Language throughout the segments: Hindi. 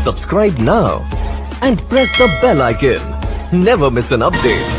Subscribe now and press the bell icon. Never miss an update.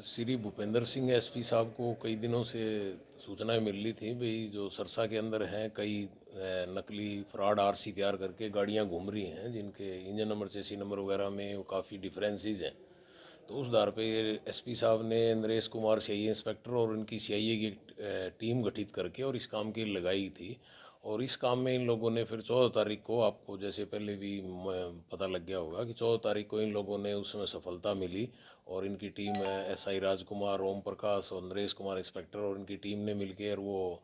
Shri Bhupendra Singh SP साहब को कई दिनों से सूचनाएं मिल रही थी भाई जो सरसा के अंदर हैं कई नकली फ्रॉड आरसी तैयार करके गाड़ियां घूम रही हैं जिनके इंजन नंबर चेसी नंबर वगैरह में वो काफ़ी डिफरेंसेस हैं। तो उस आधार पे एसपी साहब ने नरेश कुमार सीआईए इंस्पेक्टर और उनकी सीआईए की टीम गठित करके और इस काम की लगाई थी। और इस काम में इन लोगों ने फिर 14 तारीख को, आपको जैसे पहले भी पता लग गया होगा कि 14 तारीख को इन लोगों ने उसमें सफलता मिली और इनकी टीम एसआई राजकुमार, ओम प्रकाश और नरेश कुमार इंस्पेक्टर और इनकी टीम ने मिलकर वो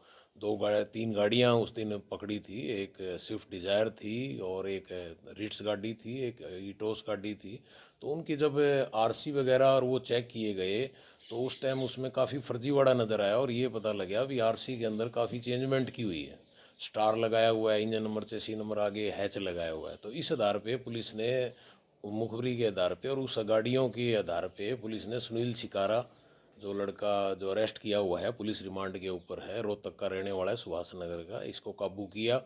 तीन गाड़ियां उस दिन पकड़ी थी। एक स्विफ्ट डिज़ायर थी और एक रिट्स गाड़ी थी, एक ईटोस गाड़ी थी। तो उनकी जब आरसी वगैरह और वो चेक किए गए तो उस टाइम उसमें काफ़ी फर्जीवाड़ा नज़र आया और ये पता लगा भी आरसी के अंदर काफ़ी चेंजमेंट की हुई है। स्टार लगाया हुआ है, इंजन नंबर चेसी नंबर आगे हैच लगाया हुआ है। तो इस आधार पे पुलिस ने मुखबरी के आधार पे और उस गाड़ियों के आधार पे पुलिस ने सुनील शिकारा, जो लड़का जो अरेस्ट किया हुआ है, पुलिस रिमांड के ऊपर है, रोहतक का रहने वाला है, सुभाष नगर का, इसको काबू किया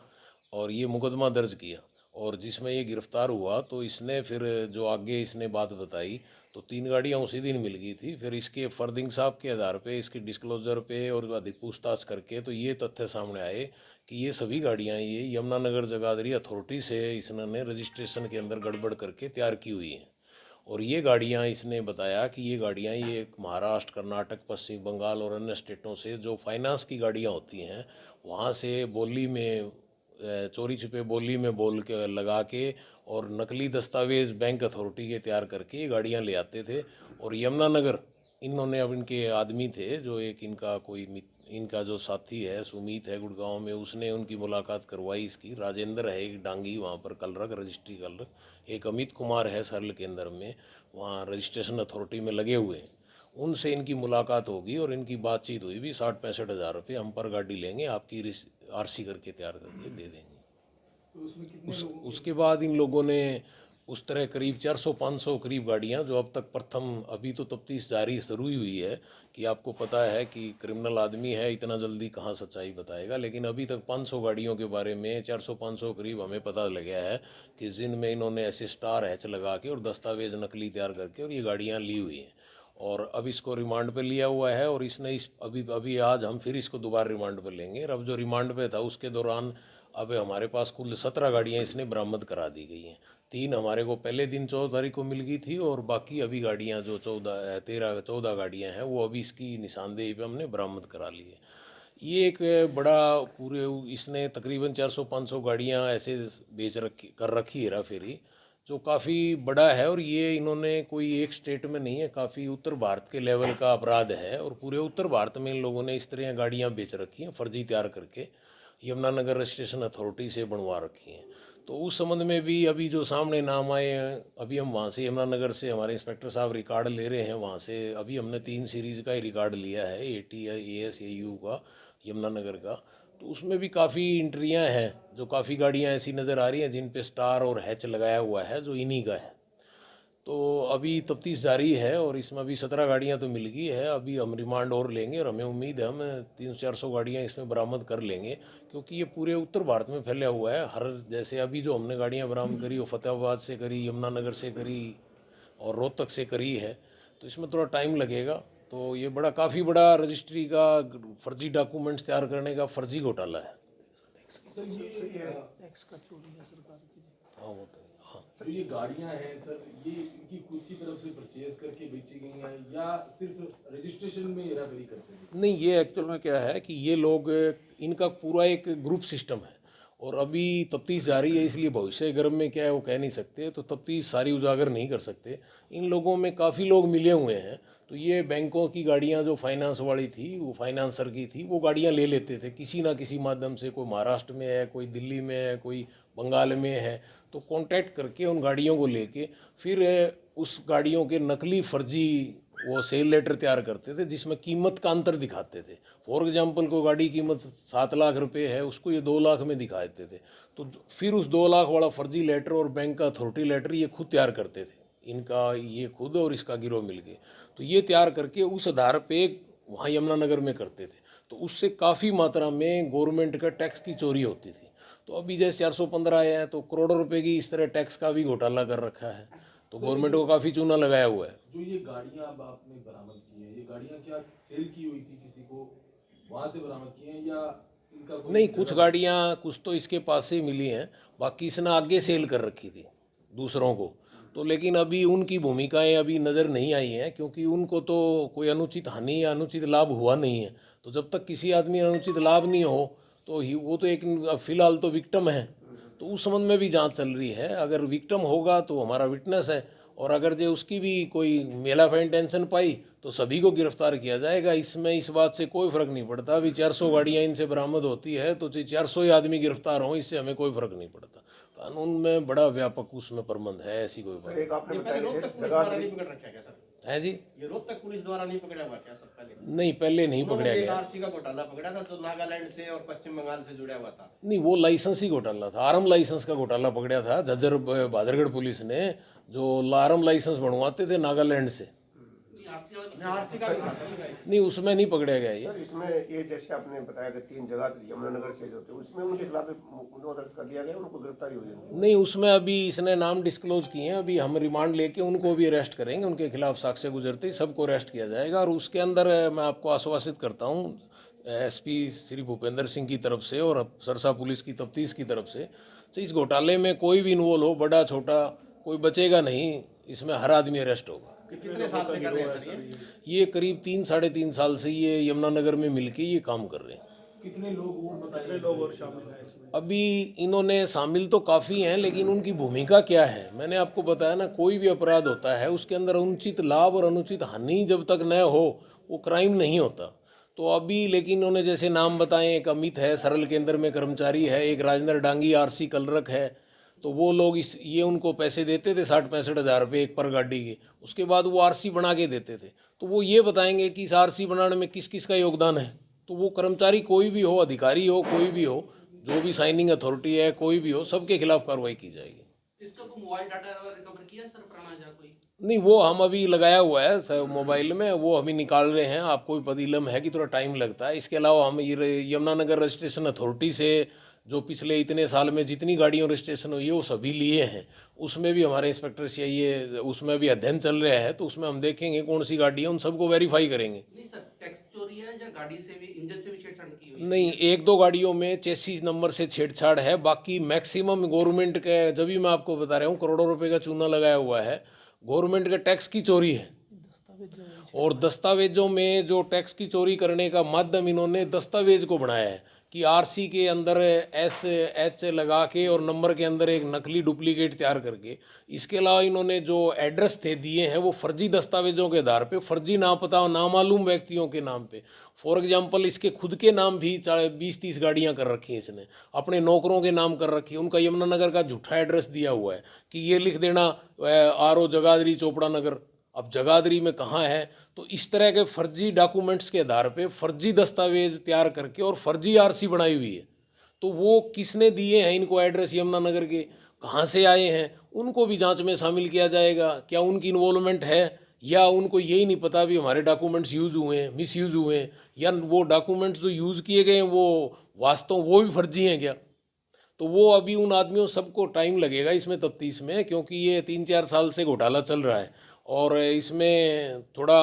और ये मुकदमा दर्ज किया। और जिसमें ये गिरफ्तार हुआ तो इसने फिर जो आगे इसने बात बताई तो 3 गाड़ियां उसी दिन मिल गई थी। फिर इसके फर्दिंग साहब के आधार पे, इसके डिस्क्लोजर पे और अधिक पूछताछ करके तो ये तथ्य सामने आए कि ये सभी गाड़ियां ये यमुनानगर जगाधरी अथॉरिटी से इसने रजिस्ट्रेशन के अंदर गड़बड़ करके तैयार की हुई हैं। और ये गाड़ियां इसने बताया कि ये गाड़ियां ये महाराष्ट्र, कर्नाटक, पश्चिम बंगाल और अन्य स्टेटों से जो फाइनेंस की गाड़ियां होती हैं वहाँ से बोली में चोरी छिपे बोली में बोल के लगा के और नकली दस्तावेज बैंक अथॉरिटी के तैयार करके ये गाड़ियाँ ले आते थे। और यमुनानगर इन्होंने, अब इनके आदमी थे जो एक इनका इनका जो साथी है सुमीत है गुड़गांव में, उसने उनकी मुलाकात करवाई। इसकी राजेंद्र है एक डांगी वहाँ पर कलरक रजिस्ट्री कलरक, एक अमित कुमार है सरल केंद्र में वहाँ रजिस्ट्रेशन अथॉरिटी में लगे हुए हैं। उनसे इनकी मुलाकात होगी और इनकी बातचीत हुई भी 60-65 हज़ार रुपये हम पर गाड़ी लेंगे, आपकी आरसी करके तैयार करके दे देंगे। तो उसके बाद इन लोगों ने उस तरह करीब 400-500 करीब गाड़ियां, जो अब तक प्रथम, अभी तो तफ्तीश जारी शुरू हुई है कि आपको पता है कि क्रिमिनल आदमी है, इतना जल्दी कहाँ सच्चाई बताएगा, लेकिन अभी तक 500 गाड़ियों के बारे में 400-500 करीब हमें पता लगा है कि जिनमें इन्होंने ऐसे स्टार हैच लगा के और दस्तावेज नकली तैयार करके और ये गाड़ियाँ ली हुई हैं। और अब इसको रिमांड पे लिया हुआ है और इसने इस अभी अभी आज हम फिर इसको दोबारा रिमांड पे लेंगे। और अब जो रिमांड पे था उसके दौरान अब हमारे पास कुल 17 गाड़ियाँ इसने बरामद करा दी गई हैं। 3 हमारे को पहले दिन 14 तारीख को मिल गई थी और बाकी अभी गाड़ियाँ जो 14 गाड़ियाँ हैं वो अभी इसकी निशानदेही पे हमने बरामद करा ली है। ये एक बड़ा पूरे इसने तकरीबन 400-500 गाड़ियाँ ऐसे कर रखी हेरा फेरी, जो काफ़ी बड़ा है। और ये इन्होंने कोई एक स्टेट में नहीं है, काफ़ी उत्तर भारत के लेवल का अपराध है और पूरे उत्तर भारत में इन लोगों ने इस तरह गाड़ियाँ बेच रखी हैं फर्जी तैयार करके, यमुनानगर रजिस्ट्रेशन अथॉरिटी से बनवा रखी हैं। तो उस संबंध में भी अभी जो सामने नाम आए हैं, अभी हम वहाँ से यमुनानगर से हमारे इंस्पेक्टर साहब रिकॉर्ड ले रहे हैं वहाँ से। अभी हमने 3 सीरीज़ का ही रिकॉर्ड लिया है, AT AS AU का, यमुनानगर का। तो उसमें भी काफ़ी इंट्रियाँ हैं, जो काफ़ी गाड़ियाँ ऐसी नज़र आ रही हैं जिन पे स्टार और हैच लगाया हुआ है, जो इन्हीं का है। तो अभी तफ्तीश जारी है और इसमें अभी 17 गाड़ियां तो मिल गई है। अभी हम रिमांड और लेंगे और हमें उम्मीद है हम 300-400 गाड़ियां इसमें बरामद कर लेंगे, क्योंकि ये पूरे उत्तर भारत में फैला हुआ है। हर जैसे अभी जो हमने गाड़ियां बरामद करी वो फतेहाबाद से करी, यमुनानगर से करी और रोहतक से करी है। तो इसमें थोड़ा टाइम लगेगा। तो ये बड़ा काफ़ी बड़ा रजिस्ट्री का फर्जी डॉक्यूमेंट्स तैयार करने का फर्जी घोटाला है। सर ये टैक्स का चोरी है सरकार की। हाँ वो तो हाँ। सर ये गाड़ियां हैं सर, ये इनकी खुद की तरफ से परचेज करके बेची गई हैं या सिर्फ रजिस्ट्रेशन में हेराफेरी करते हैं? नहीं, ये एक्चुअल में क्या है कि ये लोग, इनका पूरा एक ग्रुप सिस्टम है और अभी तफ्तीश जारी है, इसलिए भविष्य गर्भ में क्या है वो कह नहीं सकते, तो तफ्तीश सारी उजागर नहीं कर सकते। इन लोगों में काफ़ी लोग मिले हुए हैं, तो ये बैंकों की गाड़ियां जो फाइनेंस वाली थी, वो फाइनेंसर की थी, वो गाड़ियां ले लेते थे किसी ना किसी माध्यम से। कोई महाराष्ट्र में है, कोई दिल्ली में है, कोई बंगाल में है, तो कांटेक्ट करके उन गाड़ियों को लेके फिर उस गाड़ियों के नकली फर्जी वो सेल लेटर तैयार करते थे, जिसमें कीमत का अंतर दिखाते थे। फॉर एग्जांपल कोई गाड़ी कीमत 7 लाख रुपए है, उसको ये 2 लाख में दिखा देते थे। तो फिर उस 2 लाख वाला फर्जी लेटर और बैंक का अथॉरिटी लेटर ये खुद तैयार करते थे, इनका ये खुद और इसका गिरोह मिलके। तो ये तैयार करके उस आधार पे वहाँ यमुनानगर में करते थे, तो उससे काफ़ी मात्रा में गवर्नमेंट का टैक्स की चोरी होती थी। तो अभी जैसे 415 आए हैं, तो करोड़ों रुपए की इस तरह टैक्स का भी घोटाला कर रखा है, तो गवर्नमेंट को काफ़ी चूना लगाया हुआ है। जो ये गाड़ियां अब आपने बरामद की हैं, ये गाड़ियां क्या सेल की हुई थी किसी को, वहां से बरामद की हैं, या इनका कोई नहीं, कुछ गाड़ियां कुछ तो इसके पास से मिली हैं, बाकी इसने आगे सेल कर रखी थी दूसरों को। तो लेकिन अभी उनकी भूमिकाएं अभी नज़र नहीं आई हैं, क्योंकि उनको तो कोई अनुचित हानि या अनुचित लाभ हुआ नहीं है। तो जब तक किसी आदमी अनुचित लाभ नहीं हो तो वो तो एक फिलहाल तो विक्टिम है, तो उस संबंध में भी जांच चल रही है। अगर विक्टिम होगा तो हमारा विटनेस है, और अगर जो उसकी भी कोई मेलाफा इंटेंशन पाई तो सभी को गिरफ्तार किया जाएगा। इसमें इस बात से कोई फर्क नहीं पड़ता। अभी 400 गाड़ियां इनसे बरामद होती है, तो 400 ही आदमी गिरफ्तार हों, इससे हमें कोई फर्क नहीं पड़ता। कानून में बड़ा व्यापक उसमें प्रबंध है, ऐसी कोई बात एक आपने बताया रोहतक पुलिस द्वारा नहीं पकड़ रखा है क्या सर? है जी। ये रोहतक पुलिस द्वारा नहीं पकड़ा हुआ क्या सर? पहले नहीं, पहले नहीं पकड़ा एक गया। आरसी का घोटाला पकड़ा था जो नागालैंड से और पश्चिम बंगाल से जुड़ा हुआ था। नहीं, वो लाइसेंस ही घोटाला था, आरम लाइसेंस का घोटाला पकड़ा था झज्जर भादरगढ़ पुलिस ने, जो आरम लाइसेंस बनवाते थे नागालैंड से। आरसी का भी था सर इनका। नहीं, उसमें नहीं पकड़ा गया ये। सर इसमें ये जैसे आपने बताया कि 3 जगह यमुनानगर से जो थे उसमें उनके खिलाफ मुकदमा दर्ज कर लिया गया, उनको गिरफ्तारी हो जाएगी। नहीं, उसमें अभी इसने नाम डिस्क्लोज किए हैं, अभी हम रिमांड लेके उनको भी अरेस्ट करेंगे, उनके खिलाफ साक्ष्य गुजरते ही सबको अरेस्ट किया जाएगा। और उसके अंदर मैं आपको आश्वासित करता हूँ, एसपी श्री भूपेंद्र सिंह की तरफ से और सरसा पुलिस की तफ्तीश की तरफ से, तो इस घोटाले में कोई भी इन्वॉल्व हो, बड़ा छोटा कोई बचेगा नहीं, इसमें हर आदमी अरेस्ट होगा। कितने साल से कर रहे हैं सर ये करीब 3 साढ़े 3 साल से ये यमुनानगर में मिलके ये काम कर रहे हैं। कितने लोग और बताइए, लोग और शामिल हैं इसमें? अभी इन्होंने शामिल तो काफ़ी हैं, लेकिन उनकी भूमिका क्या है मैंने आपको बताया ना। कोई भी अपराध होता है उसके अंदर अनुचित लाभ और अनुचित हानि जब तक न हो वो क्राइम नहीं होता। तो अभी लेकिन इन्होंने जैसे नाम बताए, एक अमित है सरल केंद्र में कर्मचारी है, एक राजेंद्र डांगी आरसी कलरक है, तो वो लोग ये उनको पैसे देते थे 60-65 हज़ार रुपये एक पर गाड़ी के, उसके बाद वो आरसी बना के देते थे। तो वो ये बताएंगे कि इस आरसी बनाने में किस किस का योगदान है। तो वो कर्मचारी कोई भी हो, अधिकारी हो, कोई भी हो, जो भी साइनिंग अथॉरिटी है कोई भी हो, सबके खिलाफ कार्रवाई की जाएगी। इसका कोई मोबाइल डाटा रिकवर किया सर पुराना या कोई? नहीं, वो हम अभी लगाया हुआ है मोबाइल में, वो अभी निकाल रहे हैं। आपको भी पता इलम है कि थोड़ा टाइम लगता है। इसके अलावा हम यमुनानगर रजिस्ट्रेशन अथॉरिटी से जो पिछले इतने साल में जितनी गाड़ियों रजिस्ट्रेशन हुई है वो सभी लिए हैं, उसमें भी हमारे इंस्पेक्टर चाहिए, उसमें भी अध्ययन चल रहा है। तो उसमें हम देखेंगे कौन सी गाड़ी है, उन सबको वेरीफाई करेंगे। नहीं सर, टैक्स चोरी है या गाड़ी से भी, इंजन से भी छेड़छाड़ की हुई है? नहीं, 1-2 गाड़ियों में चेसिस नंबर से छेड़छाड़ है, बाकी मैक्सिमम गवर्नमेंट के, जब भी मैं आपको बता रहा हूँ करोड़ों रुपए का चूना लगाया हुआ है, गवर्नमेंट के टैक्स की चोरी है। और दस्तावेजों में जो टैक्स की चोरी करने का माध्यम इन्होंने दस्तावेज को बनाया है कि आरसी के अंदर SH लगा के और नंबर के अंदर एक नकली डुप्लीकेट तैयार करके। इसके अलावा इन्होंने जो एड्रेस थे दिए हैं वो फर्जी दस्तावेजों के आधार पे, फर्जी नापता और नामालूम व्यक्तियों के नाम पे। फॉर एग्जांपल इसके खुद के नाम भी 20-30 गाड़ियां कर रखी हैं इसने, अपने नौकरों के नाम कर रखी है। उनका यमुनानगर का झूठा एड्रेस दिया हुआ है कि ये लिख देना RO जगाधरी चोपड़ा नगर, अब जगाधरी में कहाँ है। तो इस तरह के फर्जी डॉक्यूमेंट्स के आधार पे फर्जी दस्तावेज तैयार करके और फर्जी आरसी बनाई हुई है। तो वो किसने दिए हैं इनको एड्रेस यमुनानगर के, कहाँ से आए हैं, उनको भी जांच में शामिल किया जाएगा। क्या उनकी इन्वॉल्वमेंट है, या उनको यही नहीं पता भी हमारे डॉक्यूमेंट्स यूज़ हुए हैं, मिस यूज़ हुए हैं, या वो डॉक्यूमेंट्स जो यूज़ किए गए हैं वो वास्तव वो भी फर्जी हैं क्या। तो वो अभी उन आदमियों सबको टाइम लगेगा इसमें तफ्तीश में, क्योंकि ये 3-4 साल से घोटाला चल रहा है और इसमें थोड़ा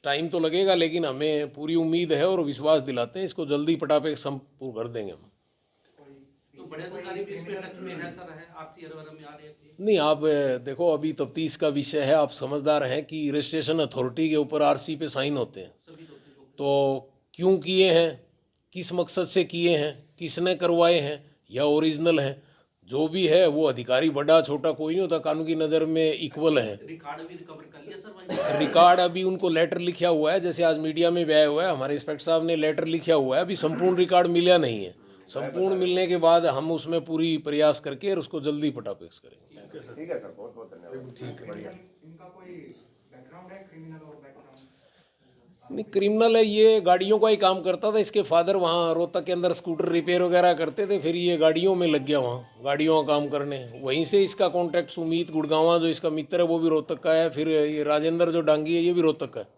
टाइम तो लगेगा, लेकिन हमें पूरी उम्मीद है और विश्वास दिलाते हैं इसको जल्दी पटापट संपूर्ण कर देंगे हम। तो बड़े अधिकारी भी इसमें टच में है सर, है आपसी अरवर में आ रही है? नहीं, आप देखो अभी तफ्तीश का विषय है, आप समझदार हैं कि रजिस्ट्रेशन अथॉरिटी के ऊपर आरसी पे साइन होते हैं, तो क्यों किए हैं, किस मकसद से किए हैं, किसने करवाए हैं, या ओरिजिनल हैं, जो भी है वो अधिकारी बड़ा छोटा कोई नहीं होता, कानून की नज़र में इक्वल है। रिकॉर्ड भी रिकवर कर लिया सर भाई? रिकॉर्ड अभी उनको लेटर लिखा हुआ है, जैसे आज मीडिया में भी आया हुआ है, हमारे इंस्पेक्टर साहब ने लेटर लिखा हुआ है, अभी संपूर्ण रिकॉर्ड मिला नहीं है। संपूर्ण मिलने के बाद हम उसमें पूरी प्रयास करके और उसको जल्दी पटापेश करेंगे। ठीक है सर, बहुत बहुत धन्यवाद। ठीक है, बढ़िया। इनका कोई बैकग्राउंड है, क्रिमिनल और बैकग्राउंड? नहीं, क्रिमिनल है, ये गाड़ियों का ही काम करता था। इसके फादर वहाँ रोहतक के अंदर स्कूटर रिपेयर वगैरह करते थे, फिर ये गाड़ियों में लग गया, वहाँ गाड़ियों का काम करने। वहीं से इसका कॉन्टैक्ट सुमीत गुड़गांवा जो इसका मित्र है वो भी रोहतक का है, फिर ये राजेंद्र जो डांगी है ये भी रोहतक का है।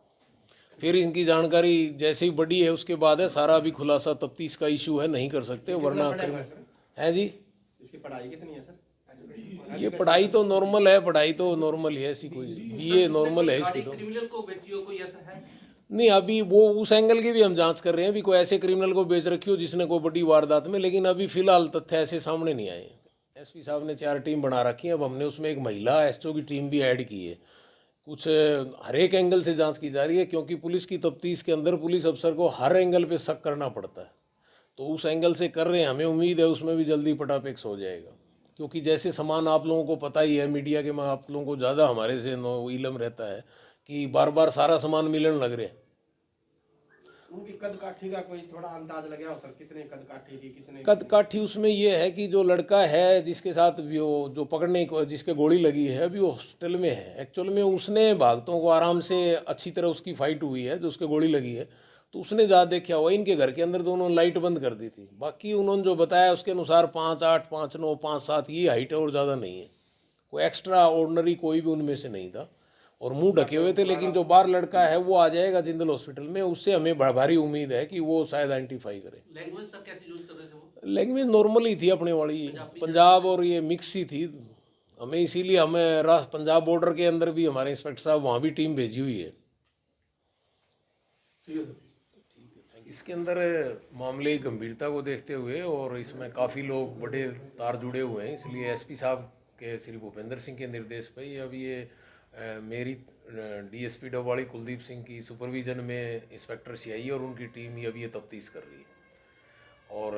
फिर इनकी जानकारी जैसे ही बढ़ी है उसके बाद है सारा अभी खुलासा, तफ्तीश का इशू है, नहीं कर सकते वरना है जी। इसकी पढ़ाई कितनी है सर? ये पढ़ाई तो नॉर्मल है, पढ़ाई तो नॉर्मल है, ऐसी कोई बीए नॉर्मल है इसकी तो। क्रिमिनल को बेचियो कोई ऐसा है? नहीं, अभी वो उस एंगल की भी हम जांच कर रहे हैं, अभी कोई ऐसे क्रिमिनल को बेच रखी हो जिसने कोई बड़ी वारदात में, लेकिन अभी फिलहाल तथ्य ऐसे सामने नहीं आए। एसपी साहब ने 4 टीम बना रखी है, अब हमने उसमें एक महिला एसओ की टीम भी ऐड की है। कुछ हर एक एंगल से जांच की जा रही है, क्योंकि पुलिस की तफ्तीश के अंदर पुलिस अफसर को हर एंगल पे शक करना पड़ता है, तो उस एंगल से कर रहे हैं। हमें उम्मीद है उसमें भी जल्दी पटापेक्स हो जाएगा, क्योंकि जैसे सामान आप लोगों को पता ही है, मीडिया के में आप लोगों को ज़्यादा हमारे से इलम रहता है कि बार बार सारा सामान मिलने लग रहे हैं। उनकी कद काठी का कोई थोड़ा अंदाज लगे हो सर? कितने कद काठी थी, कितने कद काठी उसमें ये है कि जो लड़का है जिसके साथ वो जो पकड़ने को जिसके गोली लगी है अभी वो हॉस्टल में है। एक्चुअल में उसने भागतों को आराम से अच्छी तरह उसकी फाइट हुई है, जो उसके गोली लगी है तो उसने ज़्यादा देखा हुआ। इनके घर के अंदर दोनों लाइट बंद कर दी थी। बाकी उन्होंने जो बताया उसके अनुसार 5'8", 5'9", 5'7" ये हाइट है और ज़्यादा नहीं है। कोई एक्स्ट्रा ऑर्डनरी कोई भी उनमें से नहीं था और मुंह ढके हुए थे। लेकिन जो बाहर लड़का है वो आ जाएगा जिंदल हॉस्पिटल में, उससे हमें भारी उम्मीद है कि वो शायद आइडेंटिफाई करे। लैंग्वेज सर कैसी यूज कर रहे थे वो? लैंग्वेज नॉर्मल ही थी अपने वाली, पंजाब और ये मिक्स ही थी। हमें इसीलिए हमें पंजाब बॉर्डर के अंदर भी हमारे इंस्पेक्टर साहब वहाँ भी टीम भेजी हुई है। ठीक है सर। इसके अंदर मामले की गंभीरता को देखते हुए और इसमें काफ़ी लोग बड़े तार जुड़े हुए हैं, इसलिए एसपी साहब के श्री भूपेंद्र सिंह के निर्देश पर ही अब ये मेरी डीएसपी डबवाड़ी कुलदीप सिंह की सुपरविजन में इंस्पेक्टर सीआई और उनकी टीम ही अब ये तफ्तीश कर रही है। और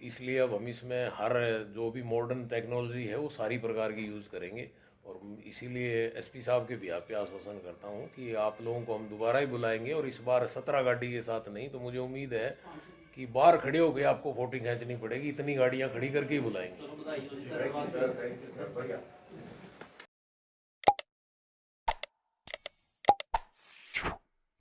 इसलिए अब हम इसमें हर जो भी मॉडर्न टेक्नोलॉजी है वो सारी प्रकार की यूज़ करेंगे। और इसीलिए एसपी साहब के भी पे आश्वासन करता हूँ कि आप लोगों को हम दोबारा ही बुलाएंगे, और इस बार 17 गाड़ी के साथ नहीं, तो मुझे उम्मीद है कि बाहर खड़े होकर आपको फोटो खींचनी पड़ेगी, इतनी गाड़ियाँ खड़ी करके ही बुलाएंगे। थैंक यू सर, बढ़िया।